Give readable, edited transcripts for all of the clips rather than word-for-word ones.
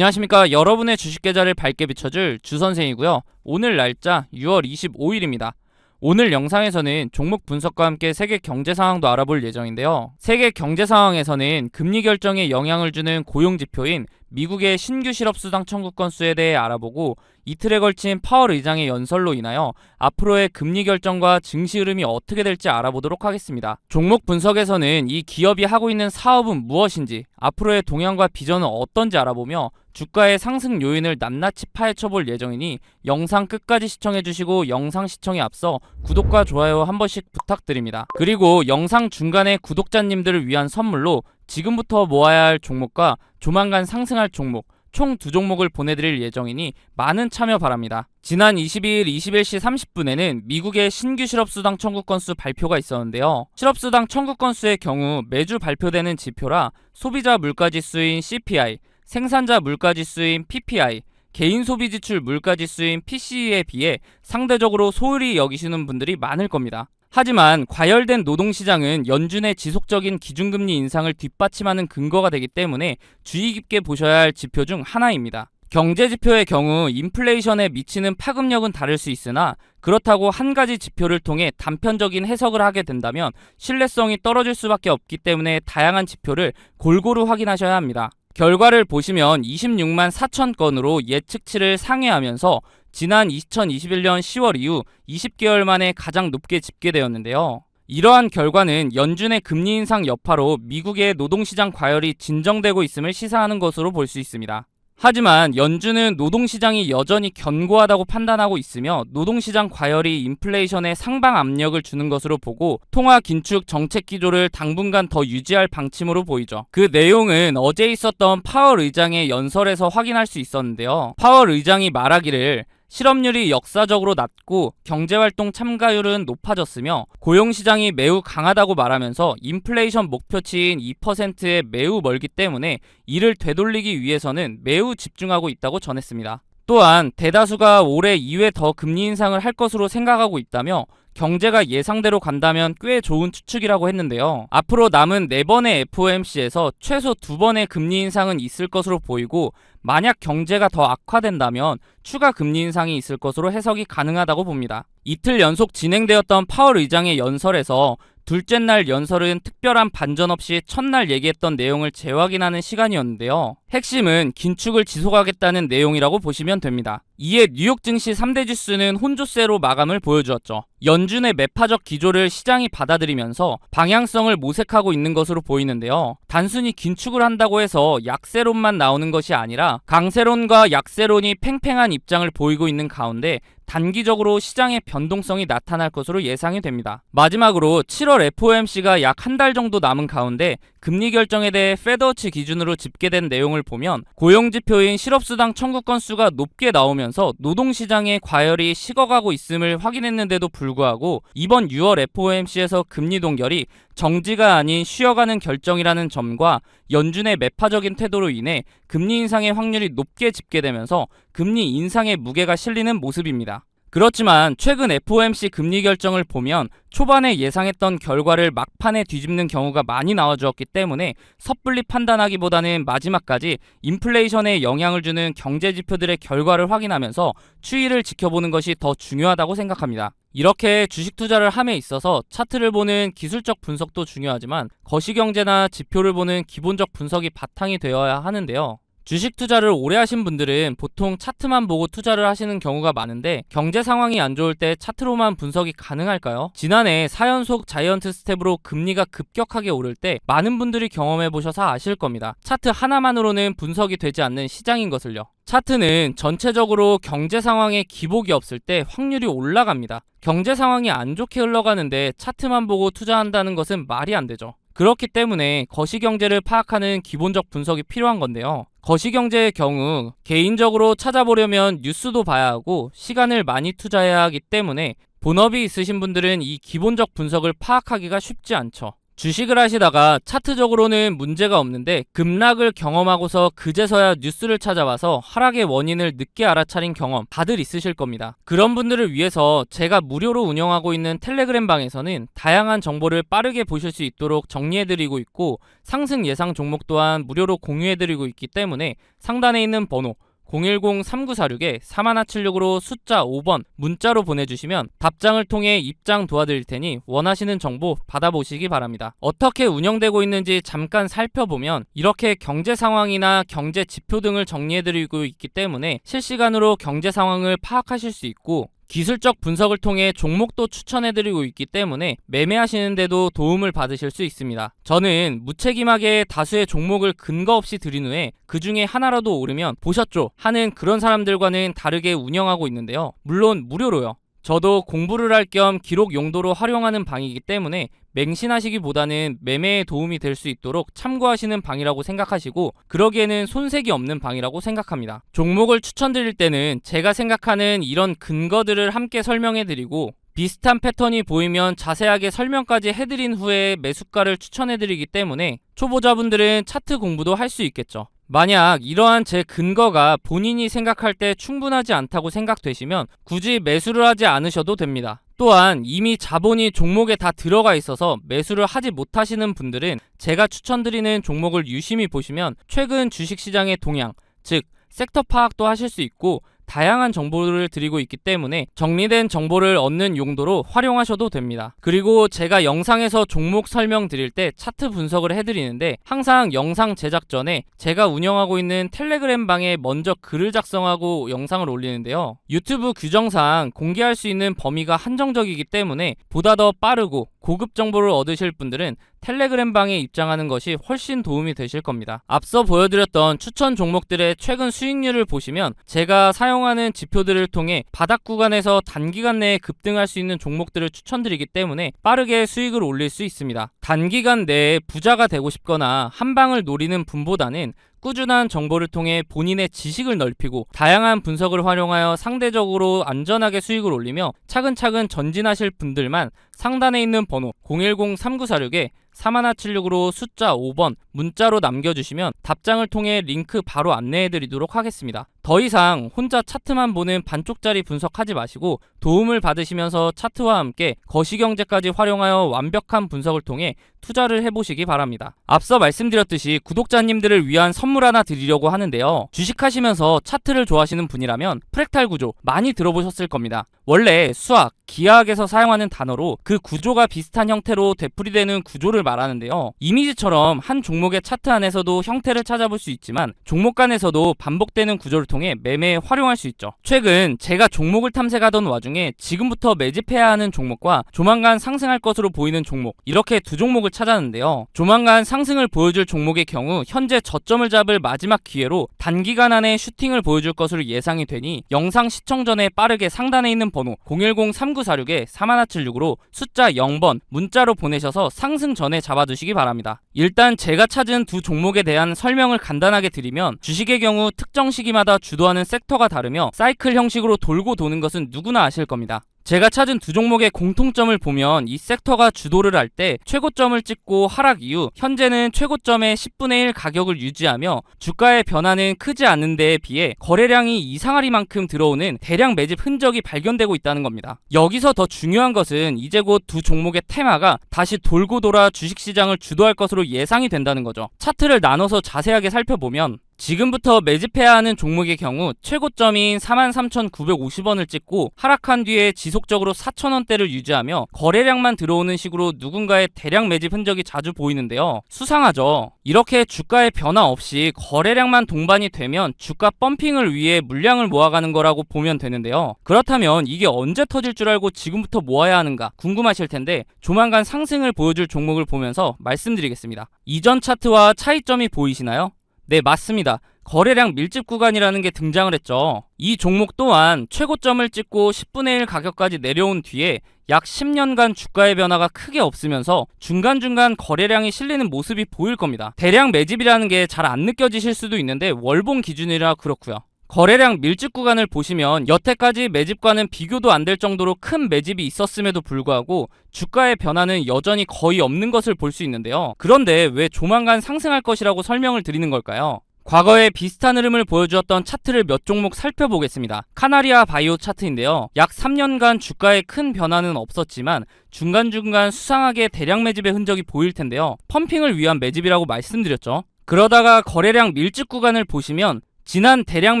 안녕하십니까. 여러분의 주식 계좌를 밝게 비춰줄 주선생이고요. 오늘 날짜 6월 25일입니다. 오늘 영상에서는 종목 분석과 함께 세계 경제 상황도 알아볼 예정인데요. 세계 경제 상황에서는 금리 결정에 영향을 주는 고용 지표인 미국의 신규 실업수당 청구 건수에 대해 알아보고 이틀에 걸친 파월 의장의 연설로 인하여 앞으로의 금리 결정과 증시 흐름이 어떻게 될지 알아보도록 하겠습니다. 종목 분석에서는 이 기업이 하고 있는 사업은 무엇인지, 앞으로의 동향과 비전은 어떤지 알아보며 주가의 상승 요인을 낱낱이 파헤쳐볼 예정이니 영상 끝까지 시청해주시고 영상 시청에 앞서 구독과 좋아요 한 번씩 부탁드립니다. 그리고 영상 중간에 구독자님들을 위한 선물로 지금부터 모아야 할 종목과 조만간 상승할 종목 총 2종목을 보내드릴 예정이니 많은 참여 바랍니다. 지난 22일 21시 30분에는 미국의 신규 실업수당 청구 건수 발표가 있었는데요. 실업수당 청구 건수의 경우 매주 발표되는 지표라 소비자 물가지수인 CPI, 생산자 물가지수인 PPI, 개인소비지출 물가지수인 PCE에 비해 상대적으로 소홀히 여기시는 분들이 많을 겁니다. 하지만 과열된 노동시장은 연준의 지속적인 기준금리 인상을 뒷받침하는 근거가 되기 때문에 주의 깊게 보셔야 할 지표 중 하나입니다. 경제지표의 경우 인플레이션에 미치는 파급력은 다를 수 있으나 그렇다고 한 가지 지표를 통해 단편적인 해석을 하게 된다면 신뢰성이 떨어질 수밖에 없기 때문에 다양한 지표를 골고루 확인하셔야 합니다. 결과를 보시면 26만 4천 건으로 예측치를 상회하면서 지난 2021년 10월 이후 20개월 만에 가장 높게 집계되었는데요. 이러한 결과는 연준의 금리 인상 여파로 미국의 노동시장 과열이 진정되고 있음을 시사하는 것으로 볼 수 있습니다. 하지만 연준은 노동시장이 여전히 견고하다고 판단하고 있으며 노동시장 과열이 인플레이션에 상방 압력을 주는 것으로 보고 통화 긴축 정책 기조를 당분간 더 유지할 방침으로 보이죠. 그 내용은 어제 있었던 파월 의장의 연설에서 확인할 수 있었는데요. 파월 의장이 말하기를 실업률이 역사적으로 낮고 경제활동 참가율은 높아졌으며 고용시장이 매우 강하다고 말하면서 인플레이션 목표치인 2%에 매우 멀기 때문에 이를 되돌리기 위해서는 매우 집중하고 있다고 전했습니다. 또한 대다수가 올해 2회 더 금리 인상을 할 것으로 생각하고 있다며 경제가 예상대로 간다면 꽤 좋은 추측이라고 했는데요. 앞으로 남은 4번의 FOMC에서 최소 2번의 금리 인상은 있을 것으로 보이고 만약 경제가 더 악화된다면 추가 금리 인상이 있을 것으로 해석이 가능하다고 봅니다. 이틀 연속 진행되었던 파월 의장의 연설에서 둘째 날 연설은 특별한 반전 없이 첫날 얘기했던 내용을 재확인하는 시간이었는데요. 핵심은 긴축을 지속하겠다는 내용이라고 보시면 됩니다. 이에 뉴욕 증시 3대 지수는 혼조세로 마감을 보여주었죠. 연준의 매파적 기조를 시장이 받아들이면서 방향성을 모색하고 있는 것으로 보이는데요. 단순히 긴축을 한다고 해서 약세론만 나오는 것이 아니라 강세론과 약세론이 팽팽한 입장을 보이고 있는 가운데 단기적으로 시장의 변동성이 나타날 것으로 예상이 됩니다. 마지막으로 7월 FOMC가 약 한 달 정도 남은 가운데 금리 결정에 대해 페드워치 기준으로 집계된 내용을 보면 고용지표인 실업수당 청구 건수가 높게 나오면서 노동시장의 과열이 식어가고 있음을 확인했는데도 불구하고 이번 6월 FOMC에서 금리 동결이 정지가 아닌 쉬어가는 결정이라는 점과 연준의 매파적인 태도로 인해 금리 인상의 확률이 높게 집계되면서 금리 인상의 무게가 실리는 모습입니다. 그렇지만 최근 FOMC 금리 결정을 보면 초반에 예상했던 결과를 막판에 뒤집는 경우가 많이 나와주었기 때문에 섣불리 판단하기보다는 마지막까지 인플레이션에 영향을 주는 경제지표들의 결과를 확인하면서 추이를 지켜보는 것이 더 중요하다고 생각합니다. 이렇게 주식 투자를 함에 있어서 차트를 보는 기술적 분석도 중요하지만 거시경제나 지표를 보는 기본적 분석이 바탕이 되어야 하는데요. 주식 투자를 오래 하신 분들은 보통 차트만 보고 투자를 하시는 경우가 많은데 경제 상황이 안 좋을 때 차트로만 분석이 가능할까요? 지난해 4연속 자이언트 스텝으로 금리가 급격하게 오를 때 많은 분들이 경험해 보셔서 아실 겁니다. 차트 하나만으로는 분석이 되지 않는 시장인 것을요. 차트는 전체적으로 경제 상황에 기복이 없을 때 확률이 올라갑니다. 경제 상황이 안 좋게 흘러가는데 차트만 보고 투자한다는 것은 말이 안 되죠. 그렇기 때문에 거시경제를 파악하는 기본적 분석이 필요한 건데요. 거시경제의 경우 개인적으로 찾아보려면 뉴스도 봐야 하고 시간을 많이 투자해야 하기 때문에 본업이 있으신 분들은 이 기본적 분석을 파악하기가 쉽지 않죠. 주식을 하시다가 차트적으로는 문제가 없는데 급락을 경험하고서 그제서야 뉴스를 찾아봐서 하락의 원인을 늦게 알아차린 경험 다들 있으실 겁니다. 그런 분들을 위해서 제가 무료로 운영하고 있는 텔레그램 방에서는 다양한 정보를 빠르게 보실 수 있도록 정리해드리고 있고, 상승 예상 종목 또한 무료로 공유해드리고 있기 때문에 상단에 있는 번호 010-3946-4176으로 숫자 5번 문자로 보내주시면 답장을 통해 입장 도와드릴 테니 원하시는 정보 받아보시기 바랍니다. 어떻게 운영되고 있는지 잠깐 살펴보면 이렇게 경제 상황이나 경제 지표 등을 정리해드리고 있기 때문에 실시간으로 경제 상황을 파악하실 수 있고, 기술적 분석을 통해 종목도 추천해드리고 있기 때문에 매매하시는데도 도움을 받으실 수 있습니다. 저는 무책임하게 다수의 종목을 근거 없이 드린 후에 그 중에 하나라도 오르면 보셨죠? 하는 그런 사람들과는 다르게 운영하고 있는데요. 물론 무료로요. 저도 공부를 할 겸 기록 용도로 활용하는 방이기 때문에 맹신하시기보다는 매매에 도움이 될 수 있도록 참고하시는 방이라고 생각하시고, 그러기에는 손색이 없는 방이라고 생각합니다. 종목을 추천드릴 때는 제가 생각하는 이런 근거들을 함께 설명해드리고, 비슷한 패턴이 보이면 자세하게 설명까지 해드린 후에 매수가를 추천해드리기 때문에 초보자분들은 차트 공부도 할 수 있겠죠. 만약 이러한 제 근거가 본인이 생각할 때 충분하지 않다고 생각되시면 굳이 매수를 하지 않으셔도 됩니다. 또한 이미 자본이 종목에 다 들어가 있어서 매수를 하지 못하시는 분들은 제가 추천드리는 종목을 유심히 보시면 최근 주식시장의 동향, 즉 섹터 파악도 하실 수 있고, 다양한 정보를 드리고 있기 때문에 정리된 정보를 얻는 용도로 활용하셔도 됩니다. 그리고 제가 영상에서 종목 설명 드릴 때 차트 분석을 해드리는데, 항상 영상 제작 전에 제가 운영하고 있는 텔레그램 방에 먼저 글을 작성하고 영상을 올리는데요. 유튜브 규정상 공개할 수 있는 범위가 한정적이기 때문에 보다 더 빠르고 고급 정보를 얻으실 분들은 텔레그램 방에 입장하는 것이 훨씬 도움이 되실 겁니다. 앞서 보여드렸던 추천 종목들의 최근 수익률을 보시면 제가 사용하는 지표들을 통해 바닥 구간에서 단기간 내에 급등할 수 있는 종목들을 추천드리기 때문에 빠르게 수익을 올릴 수 있습니다. 단기간 내에 부자가 되고 싶거나 한 방을 노리는 분보다는 꾸준한 정보를 통해 본인의 지식을 넓히고 다양한 분석을 활용하여 상대적으로 안전하게 수익을 올리며 차근차근 전진하실 분들만 상단에 있는 번호 010-3946-4176으로 숫자 5번 문자로 남겨주시면 답장을 통해 링크 바로 안내해드리도록 하겠습니다. 더 이상 혼자 차트만 보는 반쪽짜리 분석하지 마시고 도움을 받으시면서 차트와 함께 거시경제까지 활용하여 완벽한 분석을 통해 투자를 해보시기 바랍니다. 앞서 말씀드렸듯이 구독자님들을 위한 선물 하나 드리려고 하는데요. 주식하시면서 차트를 좋아하시는 분이라면 프랙탈 구조 많이 들어보셨을 겁니다. 원래 수학, 기하학에서 사용하는 단어로 그 구조가 비슷한 형태로 되풀이되는 구조를 말하는데요. 이미지처럼 한 종목의 차트 안에서도 형태를 찾아볼 수 있지만 종목 간에서도 반복되는 구조를 통해 매매에 활용할 수 있죠. 최근 제가 종목을 탐색하던 와중에 지금부터 매집해야 하는 종목과 조만간 상승할 것으로 보이는 종목, 이렇게 두 종목을 찾았는데요. 조만간 상승을 보여줄 종목의 경우 현재 저점을 잡을 마지막 기회로 단기간 안에 슈팅을 보여줄 것으로 예상이 되니 영상 시청 전에 빠르게 상단에 있는 번호 010-3946-4176으로 숫자 0번 문자로 보내셔서 상승 전에 잡아두시기 바랍니다. 일단 제가 찾은 두 종목에 대한 설명을 간단하게 드리면, 주식의 경우 특정 시기마다 주도하는 섹터가 다르며 사이클 형식으로 돌고 도는 것은 누구나 아실 겁니다. 제가 찾은 두 종목의 공통점을 보면 이 섹터가 주도를 할 때 최고점을 찍고 하락 이후 현재는 최고점의 10분의 1 가격을 유지하며 주가의 변화는 크지 않은 데에 비해 거래량이 이상하리만큼 들어오는 대량 매집 흔적이 발견되고 있다는 겁니다. 여기서 더 중요한 것은 이제 곧 두 종목의 테마가 다시 돌고 돌아 주식시장을 주도할 것으로 예상이 된다는 거죠. 차트를 나눠서 자세하게 살펴보면 지금부터 매집해야 하는 종목의 경우 최고점인 43,950원을 찍고 하락한 뒤에 지속적으로 4,000원대를 유지하며 거래량만 들어오는 식으로 누군가의 대량 매집 흔적이 자주 보이는데요. 수상하죠. 이렇게 주가의 변화 없이 거래량만 동반이 되면 주가 펌핑을 위해 물량을 모아가는 거라고 보면 되는데요. 그렇다면 이게 언제 터질 줄 알고 지금부터 모아야 하는가 궁금하실 텐데, 조만간 상승을 보여줄 종목을 보면서 말씀드리겠습니다. 이전 차트와 차이점이 보이시나요? 네, 맞습니다. 거래량 밀집 구간이라는 게 등장을 했죠. 이 종목 또한 최고점을 찍고 10분의 1 가격까지 내려온 뒤에 약 10년간 주가의 변화가 크게 없으면서 중간중간 거래량이 실리는 모습이 보일 겁니다. 대량 매집이라는 게 잘 안 느껴지실 수도 있는데 월봉 기준이라 그렇고요. 거래량 밀집 구간을 보시면 여태까지 매집과는 비교도 안 될 정도로 큰 매집이 있었음에도 불구하고 주가의 변화는 여전히 거의 없는 것을 볼 수 있는데요. 그런데 왜 조만간 상승할 것이라고 설명을 드리는 걸까요? 과거에 비슷한 흐름을 보여주었던 차트를 몇 종목 살펴보겠습니다. 카나리아 바이오 차트인데요. 약 3년간 주가에 큰 변화는 없었지만 중간중간 수상하게 대량 매집의 흔적이 보일 텐데요. 펌핑을 위한 매집이라고 말씀드렸죠. 그러다가 거래량 밀집 구간을 보시면 지난 대량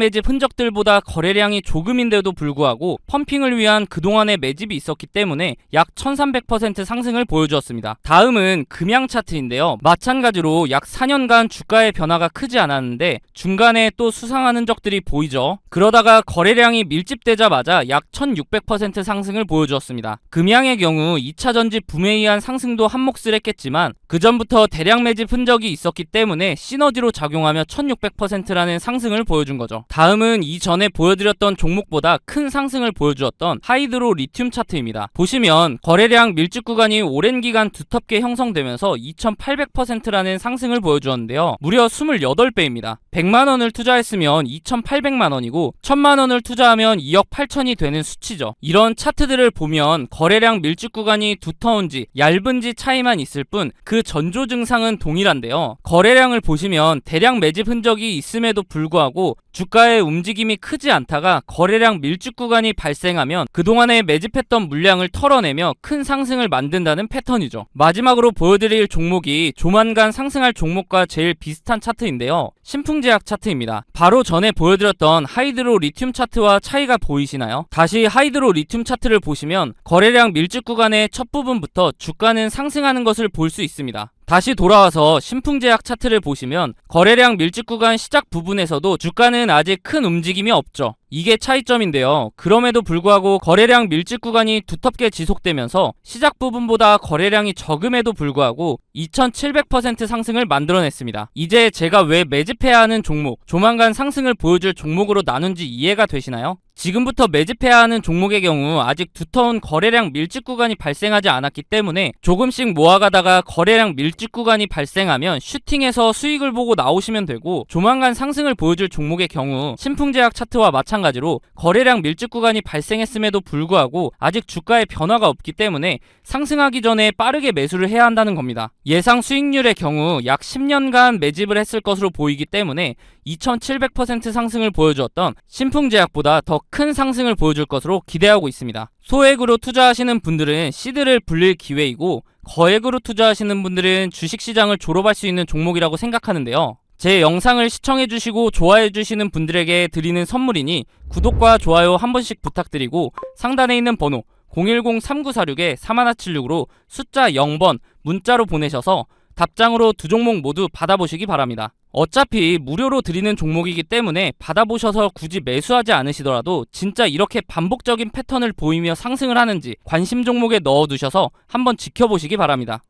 매집 흔적들보다 거래량이 조금인데도 불구하고 펌핑을 위한 그동안의 매집이 있었기 때문에 약 1300% 상승을 보여주었습니다. 다음은 금양 차트인데요. 마찬가지로 약 4년간 주가의 변화가 크지 않았는데 중간에 또 수상한 흔적들이 보이죠. 그러다가 거래량이 밀집되자마자 약 1600% 상승을 보여주었습니다. 금양의 경우 2차 전지 붐에 의한 상승도 한몫을 했겠지만 그 전부터 대량 매집 흔적이 있었기 때문에 시너지로 작용하며 1600%라는 상승을 보여준 거죠. 다음은 이전에 보여드렸던 종목보다 큰 상승을 보여주었던 하이드로 리튬 차트입니다. 보시면 거래량 밀집 구간이 오랜 기간 두텁게 형성되면서 2800%라는 상승을 보여주었는데요. 무려 28배입니다. 100만원을 투자했으면 2800만원이고 1000만원을 투자하면 2억 8천이 되는 수치죠. 이런 차트들을 보면 거래량 밀집 구간이 두터운지 얇은지 차이만 있을 뿐 그 전조 증상은 동일한데요. 거래량을 보시면 대량 매집 흔적이 있음에도 불구하고 주가의 움직임이 크지 않다가 거래량 밀집 구간이 발생하면 그동안에 매집했던 물량을 털어내며 큰 상승을 만든다는 패턴이죠. 마지막으로 보여드릴 종목이 조만간 상승할 종목과 제일 비슷한 차트인데요. 신풍제약 차트입니다. 바로 전에 보여드렸던 하이드로 리튬 차트와 차이가 보이시나요? 다시 하이드로 리튬 차트를 보시면 거래량 밀집 구간의 첫 부분부터 주가는 상승하는 것을 볼 수 있습니다. 다시 돌아와서 신풍제약 차트를 보시면 거래량 밀집 구간 시작 부분에서도 주가는 아직 큰 움직임이 없죠. 이게 차이점인데요. 그럼에도 불구하고 거래량 밀집 구간이 두텁게 지속되면서 시작 부분보다 거래량이 적음에도 불구하고 2700% 상승을 만들어냈습니다. 이제 제가 왜 매집해야 하는 종목, 조만간 상승을 보여줄 종목으로 나눈지 이해가 되시나요? 지금부터 매집해야 하는 종목의 경우 아직 두터운 거래량 밀집 구간이 발생하지 않았기 때문에 조금씩 모아가다가 거래량 밀집 구간이 발생하면 슈팅해서 수익을 보고 나오시면 되고, 조만간 상승을 보여줄 종목의 경우 신풍제약 차트와 마찬가지로 거래량 밀집 구간이 발생했음에도 불구하고 아직 주가의 변화가 없기 때문에 상승하기 전에 빠르게 매수를 해야 한다는 겁니다. 예상 수익률의 경우 약 10년간 매집을 했을 것으로 보이기 때문에 2700% 상승을 보여주었던 신풍제약보다 더 큰 상승을 보여줄 것으로 기대하고 있습니다. 소액으로 투자하시는 분들은 시드를 불릴 기회이고, 거액으로 투자하시는 분들은 주식시장을 졸업할 수 있는 종목이라고 생각하는데요. 제 영상을 시청해주시고 좋아해주시는 분들에게 드리는 선물이니 구독과 좋아요 한 번씩 부탁드리고, 상단에 있는 번호 010-3946-4176으로 숫자 0번 문자로 보내셔서 답장으로 두 종목 모두 받아보시기 바랍니다. 어차피 무료로 드리는 종목이기 때문에 받아보셔서 굳이 매수하지 않으시더라도 진짜 이렇게 반복적인 패턴을 보이며 상승을 하는지 관심 종목에 넣어두셔서 한번 지켜보시기 바랍니다.